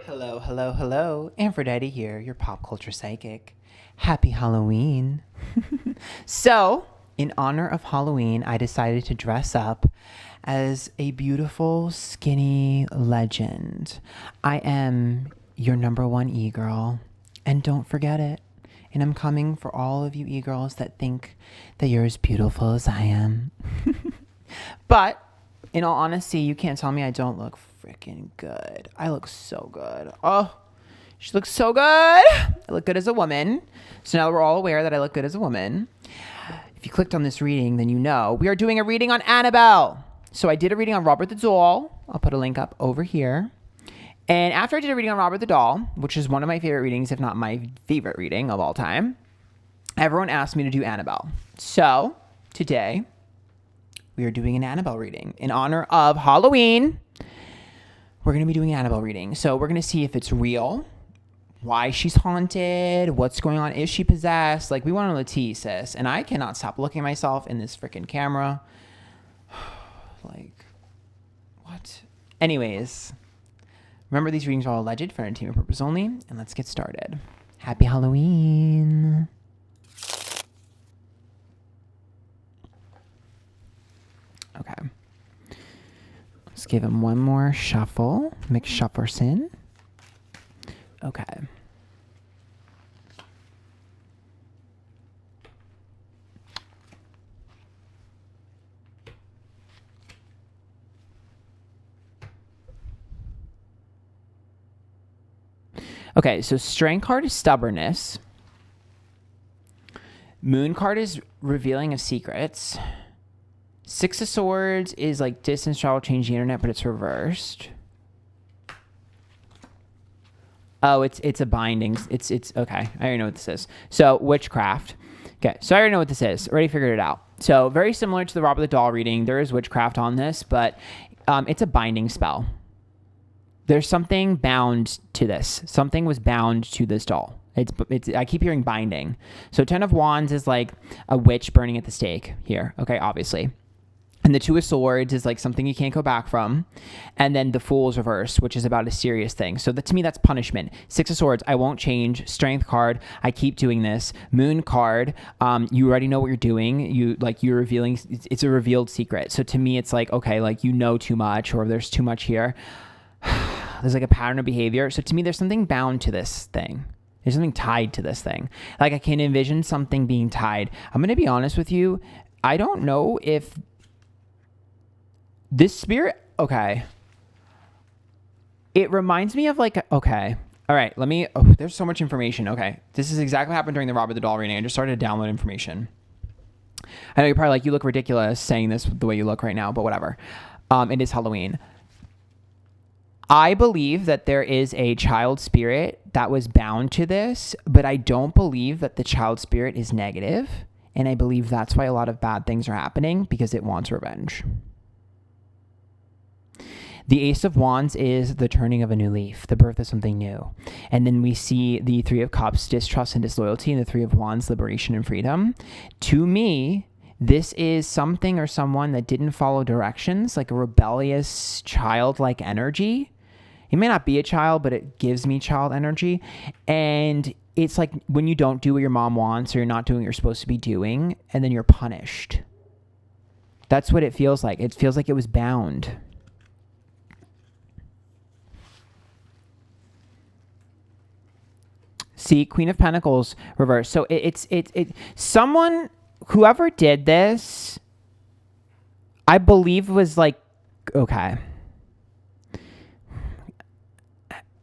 Hello, hello, hello. Antphrodite here, your pop culture psychic. Happy Halloween. So, in honor of Halloween, I decided to dress up as a beautiful, skinny legend. I am your number one e-girl, and don't forget it. And I'm coming for all of you e-girls that think that you're as beautiful as I am. But, in all honesty, you can't tell me I don't look freaking good. I look so good. Oh, she looks so good. I look good as a woman. So now we're all aware that I look good as a woman. If you clicked on this reading, then you know we are doing a reading on Annabelle. So I did a reading on Robert the Doll. I'll put a link up over here. And after I did a reading on Robert the Doll, which is one of my favorite readings, if not my favorite reading of all time, everyone asked me to do Annabelle. So today we are doing an Annabelle reading in honor of Halloween. We're going to be doing an Annabelle reading. So we're going to see if it's real, why she's haunted, what's going on, is she possessed? Like, we want to know the tea, sis. And I cannot stop looking at myself in this freaking camera. Like, what? Anyways, remember these readings are all alleged for entertainment purpose only. And let's get started. Happy Halloween. Okay. Let's give him one more shuffle. McShufferson. Okay. Okay, so Strength card is stubbornness. Moon card is revealing of secrets. Six of Swords is like distance travel, change the internet, but it's reversed. Oh, it's a binding. It's okay. I already know what this is. So witchcraft. Okay, so I already know what this is. Already figured it out. So very similar to the Robert the Doll reading. There is witchcraft on this, but it's a binding spell. There's something bound to this. Something was bound to this doll. It's. I keep hearing binding. So 10 of Wands is like a witch burning at the stake here. Okay, obviously. And the Two of Swords is like something you can't go back from. And then the Fool is reversed, which is about a serious thing. So to me, that's punishment. Six of Swords, I won't change. Strength card, I keep doing this. Moon card, you already know what you're doing. You're revealing, it's a revealed secret. So to me, it's like, okay, like you know too much, or there's too much here. There's like a pattern of behavior. So to me, there's something bound to this thing. There's something tied to this thing. Like I can envision something being tied. I'm going to be honest with you. I don't know if this spirit, okay. It reminds me of like, okay. All right, there's so much information. Okay. This is exactly what happened during the Robert the Doll reading. I just started to download information. I know you're probably like, you look ridiculous saying this the way you look right now, but whatever. It is Halloween. I believe that there is a child spirit that was bound to this, but I don't believe that the child spirit is negative. And I believe that's why a lot of bad things are happening, because it wants revenge. The Ace of Wands is the turning of a new leaf, the birth of something new. And then we see the Three of Cups, distrust and disloyalty, and the Three of Wands, liberation and freedom. To me, this is something or someone that didn't follow directions, like a rebellious, childlike energy. It may not be a child, but it gives me child energy. And it's like when you don't do what your mom wants, or you're not doing what you're supposed to be doing, and then you're punished. That's what it feels like. It feels like it was bound. See, Queen of Pentacles reversed. So someone, whoever did this, I believe was like, okay.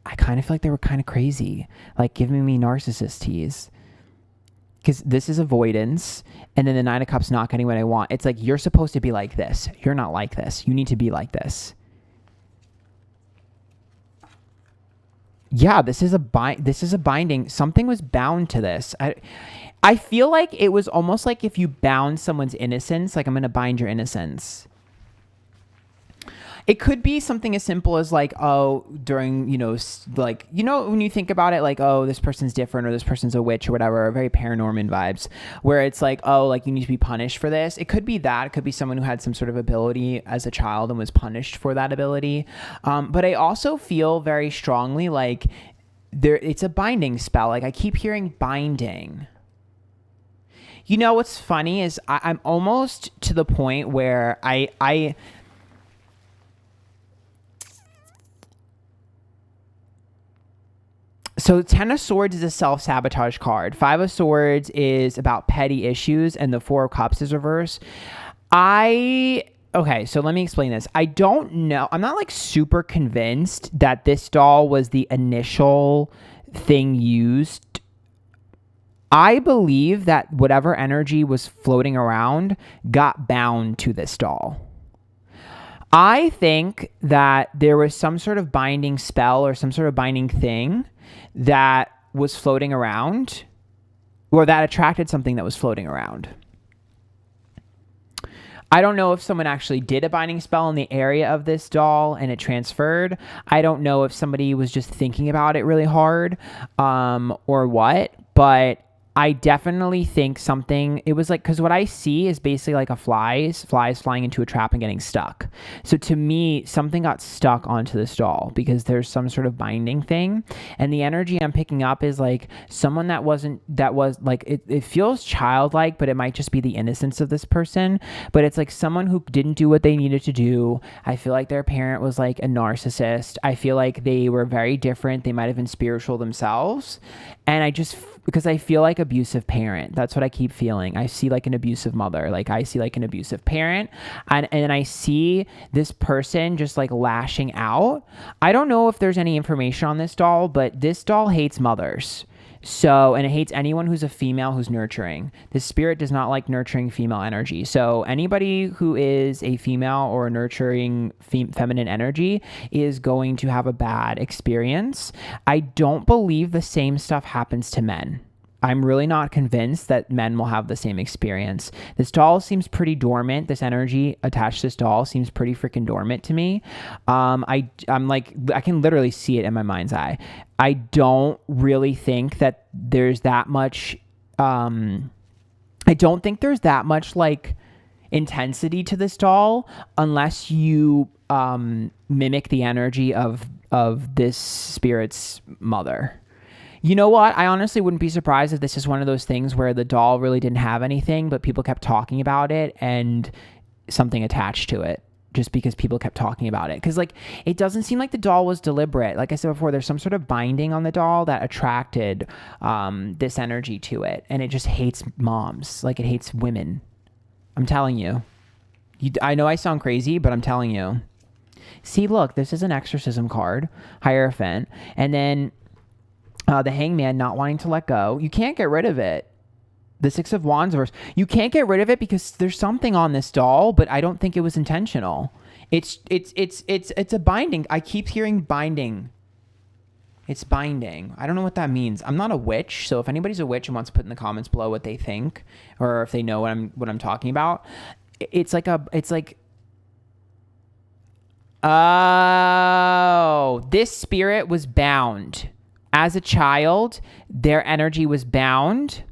I kind of feel like they were kind of crazy, like giving me narcissist tease. Because this is avoidance, and then the Nine of Cups not getting what I want. It's like, you're supposed to be like this. You're not like this. You need to be like this. Yeah, this is a binding. Something was bound to this. I feel like it was almost like if you bound someone's innocence, like, I'm going to bind your innocence. It could be something as simple as like, oh, during, like, when you think about it, like, oh, this person's different or this person's a witch or whatever, or very Paranorman vibes, where it's like, oh, like you need to be punished for this. It could be that. It could be someone who had some sort of ability as a child and was punished for that ability. But I also feel very strongly like it's a binding spell. Like I keep hearing binding. What's funny is I'm almost to the point where So 10 of Swords is a self-sabotage card. 5 of Swords is about petty issues, and the 4 of Cups is reverse. Okay, so let me explain this. I don't know. I'm not like super convinced that this doll was the initial thing used. I believe that whatever energy was floating around got bound to this doll. I think that there was some sort of binding spell or some sort of binding thing that was floating around, or that attracted something that was floating around. I don't know if someone actually did a binding spell in the area of this doll and it transferred. I don't know if somebody was just thinking about it really hard, or what, but I definitely think something, it was like, because what I see is basically like flies flying into a trap and getting stuck. So to me, something got stuck onto this doll because there's some sort of binding thing. And the energy I'm picking up is like someone that was like, it feels childlike, but it might just be the innocence of this person. But it's like someone who didn't do what they needed to do. I feel like their parent was like a narcissist. I feel like they were very different. They might have been spiritual themselves. And because I feel like abusive parent. That's what I keep feeling. I see like an abusive mother. Like I see like an abusive parent. And I see this person just like lashing out. I don't know if there's any information on this doll, but this doll hates mothers. So, and it hates anyone who's a female who's nurturing. This spirit does not like nurturing female energy. So anybody who is a female or a nurturing feminine energy is going to have a bad experience. I don't believe the same stuff happens to men. I'm really not convinced that men will have the same experience. This doll seems pretty dormant. This energy attached to this doll seems pretty freaking dormant to me. I'm like, I can literally see it in my mind's eye. I don't really think that there's that much, I don't think there's that much like intensity to this doll unless you mimic the energy of this spirit's mother. You know what? I honestly wouldn't be surprised if this is one of those things where the doll really didn't have anything, but people kept talking about it and something attached to it just because people kept talking about it. Because like, it doesn't seem like the doll was deliberate. Like I said before, there's some sort of binding on the doll that attracted this energy to it. And it just hates moms. Like it hates women. I'm telling you. I know I sound crazy, but I'm telling you. See, look, this is an exorcism card, Hierophant. And then the Hangman not wanting to let go. You can't get rid of it. The 6 of Wands verse. You can't get rid of it because there's something on this doll, but I don't think it was intentional. It's a binding. I keep hearing binding. It's binding. I don't know what that means. I'm not a witch, so if anybody's a witch and wants to put in the comments below what they think or if they know what I'm talking about, oh, this spirit was bound. As a child, their energy was bound.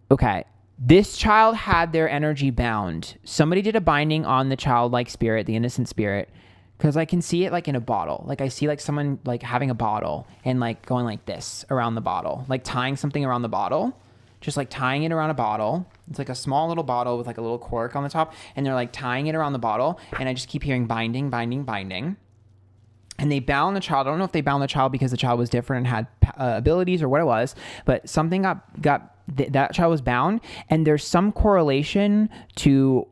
Okay. This child had their energy bound. Somebody did a binding on the childlike spirit, the innocent spirit, because I can see it like in a bottle. Like I see like someone like having a bottle and like going like this around the bottle, like tying something around the bottle, just like tying it around a bottle. It's like a small little bottle with like a little cork on the top, and they're like tying it around the bottle, and I just keep hearing binding, binding, binding. And they bound the child. I don't know if they bound the child because the child was different and had abilities or what it was, but something that child was bound. And there's some correlation to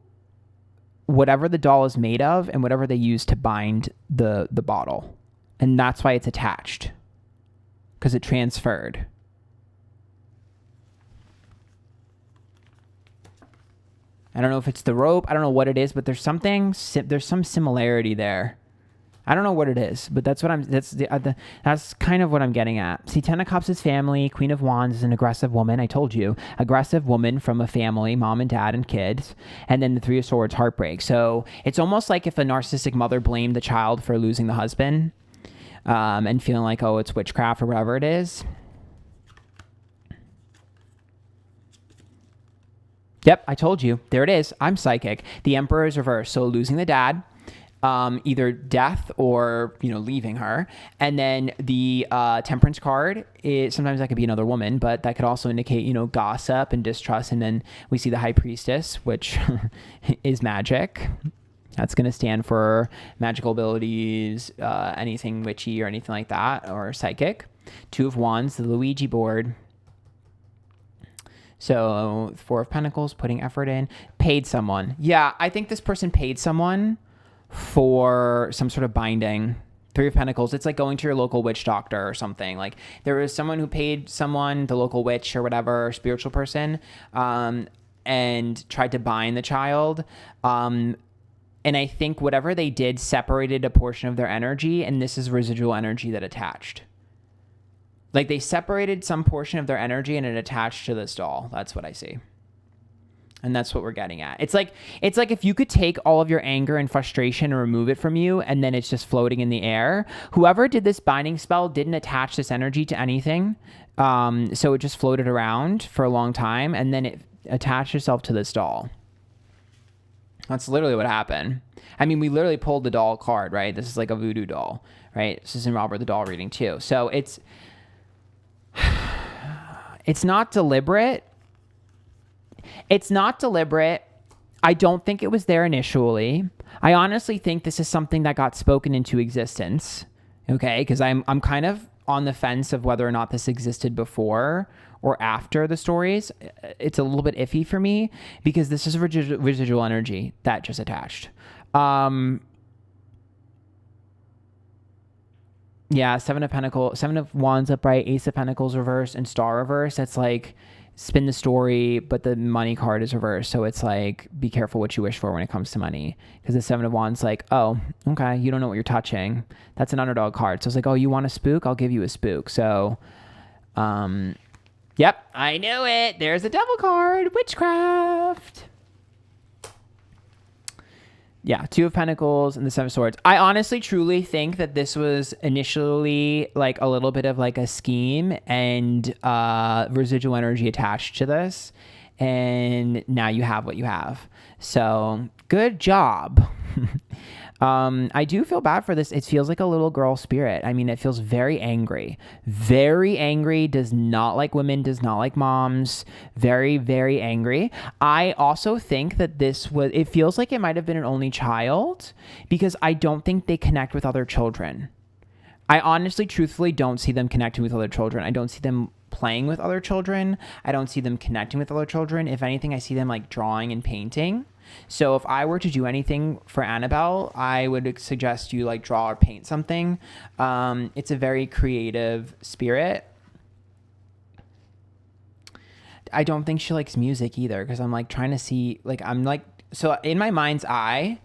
whatever the doll is made of and whatever they use to bind the bottle. And that's why it's attached, because it transferred. I don't know if it's the rope. I don't know what it is, but there's some similarity there. I don't know what it is, but that's what that's kind of what I'm getting at. See, Ten of Cups is family. Queen of Wands is an aggressive woman. I told you, aggressive woman from a family, mom and dad and kids. And then the Three of Swords, heartbreak. So it's almost like if a narcissistic mother blamed the child for losing the husband, and feeling like, oh, it's witchcraft or whatever it is. Yep, I told you. There it is. I'm psychic. The Emperor is reversed. So losing the dad. Either death or, leaving her. And then the Temperance card, sometimes that could be another woman, but that could also indicate, gossip and distrust. And then we see the High Priestess, which is magic. That's going to stand for magical abilities, anything witchy or anything like that, or psychic. Two of Wands, the Luigi board. So Four of Pentacles, putting effort in. Paid someone. Yeah, I think this person paid someone for some sort of binding. Three of Pentacles, it's like going to your local witch doctor or something. Like there was someone who paid someone, the local witch or whatever, spiritual person, and tried to bind the child. And I think whatever they did separated a portion of their energy, and this is residual energy that attached. Like they separated some portion of their energy and it attached to this doll. That's what I see. And that's what we're getting at. It's like if you could take all of your anger and frustration and remove it from you, and then it's just floating in the air. Whoever did this binding spell didn't attach this energy to anything. So it just floated around for a long time, and then it attached itself to this doll. That's literally what happened. I mean, we literally pulled the doll card, right? This is like a voodoo doll, right? This is in Robert the Doll reading too. So it's not deliberate. It's not deliberate. I don't think it was there initially. I honestly think this is something that got spoken into existence. Okay, because I'm kind of on the fence of whether or not this existed before or after the stories. It's a little bit iffy for me because this is residual energy that just attached. Yeah, Seven of Wands upright, Ace of Pentacles reverse, and Star reverse. That's like spin the story, but the money card is reversed. So it's like, be careful what you wish for when it comes to money. Because the Seven of Wands, like, oh, okay, you don't know what you're touching. That's an underdog card. So it's like, oh, you want a spook? I'll give you a spook. So, yep, I knew it. There's a devil card, witchcraft. Yeah, Two of Pentacles and the Seven of Swords. I honestly, truly think that this was initially like a little bit of like a scheme and residual energy attached to this. And now you have what you have. So good job. I do feel bad for this. It feels like a little girl spirit. I mean, it feels very angry. Very angry, does not like women, does not like moms. Very, very angry. I also think that it feels like it might have been an only child because I don't think they connect with other children. I honestly, truthfully don't see them connecting with other children. I don't see them playing with other children. I don't see them connecting with other children. If anything, I see them like drawing and painting. So if I were to do anything for Annabelle, I would suggest you like draw or paint something. It's a very creative spirit. I don't think she likes music either because I'm like trying to see, like, I'm like, so in my mind's eye,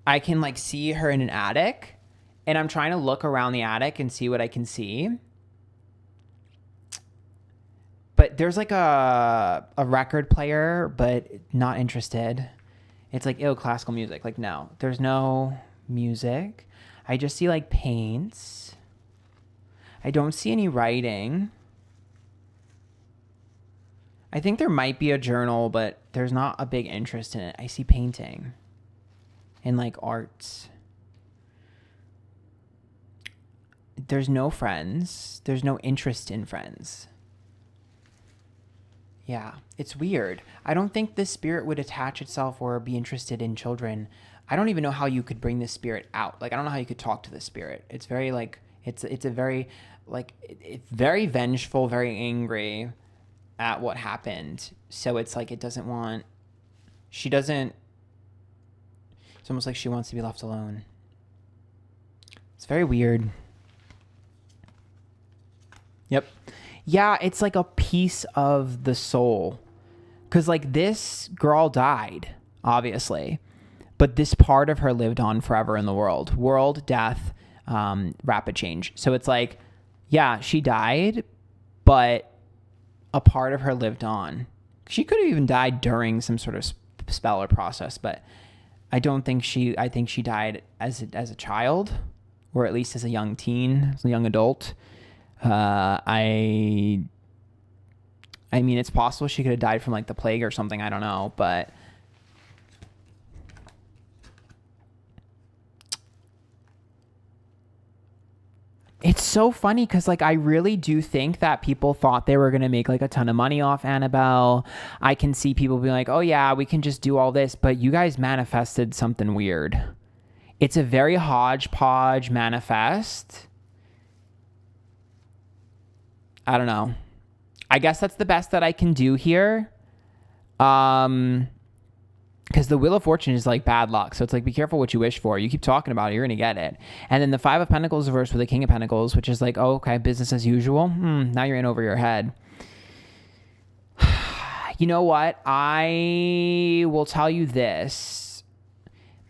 I can like see her in an attic and I'm trying to look around the attic and see what I can see. But there's like a record player, but not interested. It's like, ew, classical music. Like, no, there's no music. I just see like paints. I don't see any writing. I think there might be a journal, but there's not a big interest in it. I see painting and like arts. There's no friends. There's no interest in friends. Yeah, it's weird. I don't think this spirit would attach itself or be interested in children. I don't even know how you could bring this spirit out. Like, I don't know how you could talk to this spirit. It's very like, it's a very like, it's very vengeful, very angry at what happened. So it's like, it's almost like she wants to be left alone. It's very weird. Yep. Yeah, it's like a piece of the soul. Because, like, this girl died, obviously. but this part of her lived on forever in the world. World, death, rapid change. So it's like, yeah, she died, but a part of her lived on. She could have even died during some sort of spell or process, but I think she died as a child, or at least as a young teen, as a young adult. I mean, it's possible she could have died from like the plague or something. I don't know, but it's so funny because, like, I really do think that people thought they were going to make, like, a ton of money off Annabelle. I can see people being like, oh, yeah, we can just do all this. But you guys manifested something weird. It's a very hodgepodge manifest. I don't know. I guess that's the best that I can do here. Because the Wheel of Fortune is like bad luck. So it's like, be careful what you wish for. You keep talking about it, you're going to get it. And then the Five of Pentacles reversed with the King of Pentacles, which is like, oh, okay, business as usual. Now you're in over your head. You know what? I will tell you this.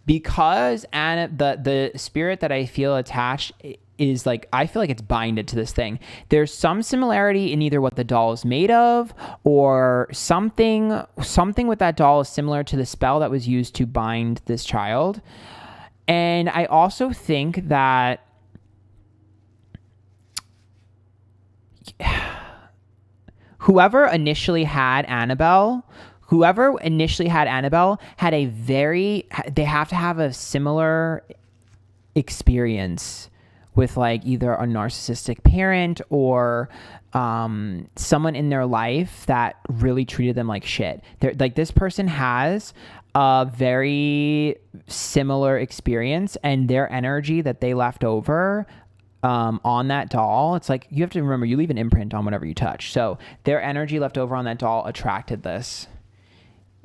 Because the spirit that I feel attached is like, I feel like it's binded to this thing. There's some similarity in either what the doll is made of, or something with that doll is similar to the spell that was used to bind this child. And I also think that whoever initially had Annabelle had they have to have a similar experience with like either a narcissistic parent or someone in their life that really treated them like shit. Like, this person has a very similar experience, and their energy that they left over on that doll, it's like, you have to remember, you leave an imprint on whatever you touch. So their energy left over on that doll attracted this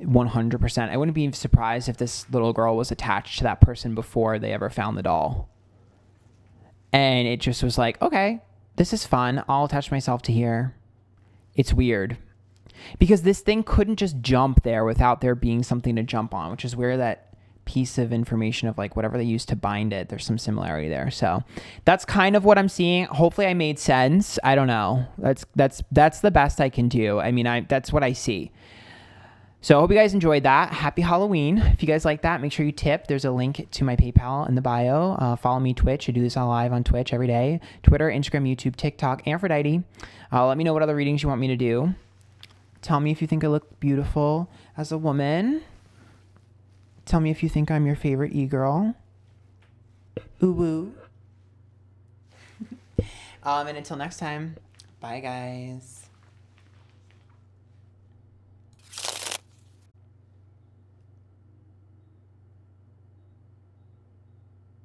100%. I wouldn't be surprised if this little girl was attached to that person before they ever found the doll. And it just was like, okay, this is fun. I'll attach myself to here. It's weird. Because this thing couldn't just jump there without there being something to jump on, which is where that piece of information of like whatever they used to bind it, there's some similarity there. So that's kind of what I'm seeing. Hopefully I made sense. I don't know. That's the best I can do. I mean, that's what I see. So I hope you guys enjoyed that. Happy Halloween. If you guys like that, make sure you tip. There's a link to my PayPal in the bio. Follow me Twitch. I do this all live on Twitch every day. Twitter, Instagram, YouTube, TikTok, Antphrodite. Let me know what other readings you want me to do. Tell me if you think I look beautiful as a woman. Tell me if you think I'm your favorite e-girl. Ooh woo. And until next time, bye guys.